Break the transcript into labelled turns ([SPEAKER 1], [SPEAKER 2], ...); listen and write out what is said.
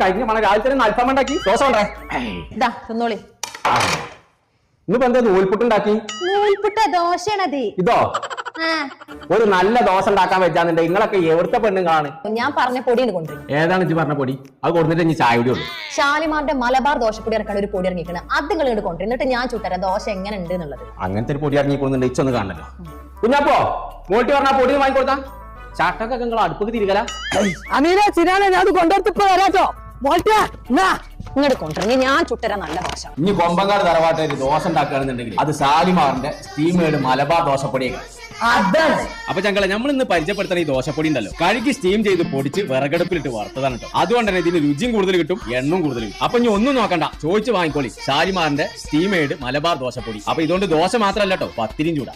[SPEAKER 1] കഴിഞ്ഞ മണ രാവിലെ തന്നെ അൽഫാം ഉണ്ടാക്കി ദോശ കൊണ്ടേ
[SPEAKER 2] തിന്നോളി.
[SPEAKER 1] ഇന്നിപ്പോ എന്താ നൂൽപുട്ടുണ്ടാക്കി?
[SPEAKER 2] നൂൽപുട്ട ദോശയാണത്.
[SPEAKER 1] ഇതോ ഒരു നല്ല ദോശ ഉണ്ടാക്കാൻ വെച്ചാന്നുണ്ട്. നിങ്ങളൊക്കെ എവിടുത്തെ പെണ്ണുങ്ങളാണ്?
[SPEAKER 2] ഞാൻ പറഞ്ഞ പൊടി കൊണ്ടുവരും.
[SPEAKER 1] ഏതാണ് ഇജ്ജ് പറഞ്ഞ പൊടി? അത് കൊടുത്തിട്ട് ഇനി ചായ ഉള്ളൂ.
[SPEAKER 2] ഷാലിമാറിന്റെ മലബാർ ദോശപ്പൊടി ഇറക്കാൻ ഒരു പൊടി ഇറങ്ങിക്കണം. അത് നിങ്ങൾ ഇങ്ങോട്ട് കൊണ്ടുവരും. എന്നിട്ട് ഞാൻ ചുട്ടരാം ദോശ എങ്ങനെ ഉണ്ട് എന്നുള്ളത്.
[SPEAKER 1] അങ്ങനത്തെ ഒരു പൊടി ഇറങ്ങിക്കൊടുന്നുണ്ട്. ഇച്ചൊന്ന് കാണല്ലോ. കുഞ്ഞപ്പോ മോട്ടി പറഞ്ഞ പൊടി വാങ്ങിക്കൊടുത്താ ചാട്ടൊക്കെ നിങ്ങൾ അടുപ്പൊക്കെ തിരികല.
[SPEAKER 3] ഞാൻ അത് കൊണ്ടുവരത്തിപ്പോ വരാട്ടോ.
[SPEAKER 2] ഇങ്ങോട്ട് കൊണ്ടുവരെങ്കിൽ ഞാൻ ചുട്ടരാം നല്ല ദോശ.
[SPEAKER 1] ഇനി കൊമ്പങ്കാട് തറവാട്ട് ദോശ ഉണ്ടാക്കുകയാണെന്നുണ്ടെങ്കിൽ അത് ഷാലിമാറിന്റെ സ്റ്റീമേഡ് മലബാർ ദോശപ്പൊടിയൊക്കെ. അപ്പൊ ഞങ്ങളെ നമ്മൾ ഇന്ന് പരിചയപ്പെടുത്തുന്ന ഈ ദോശപ്പൊടി ഉണ്ടല്ലോ, കഴുകി സ്റ്റീം ചെയ്ത് പൊടിച്ച് വിറകടുപ്പിലിട്ട് വറുത്തതാണ് കേട്ടോ. അതുകൊണ്ട് തന്നെ ഇതിന് രുചിയും കൂടുതൽ കിട്ടും, എണ്ണവും കൂടുതൽ കിട്ടും. അപ്പൊ ഇനി ഒന്നും നോക്കണ്ട, ചോദിച്ചു വാങ്ങിക്കോളി ഷാലിമാറിന്റെ സ്റ്റീമേഡ് മലബാർ ദോശപ്പൊടി. അപ്പൊ ഇതുകൊണ്ട് ദോശ മാത്രമല്ല കേട്ടോ, പത്തിരിയും ചൂടാ.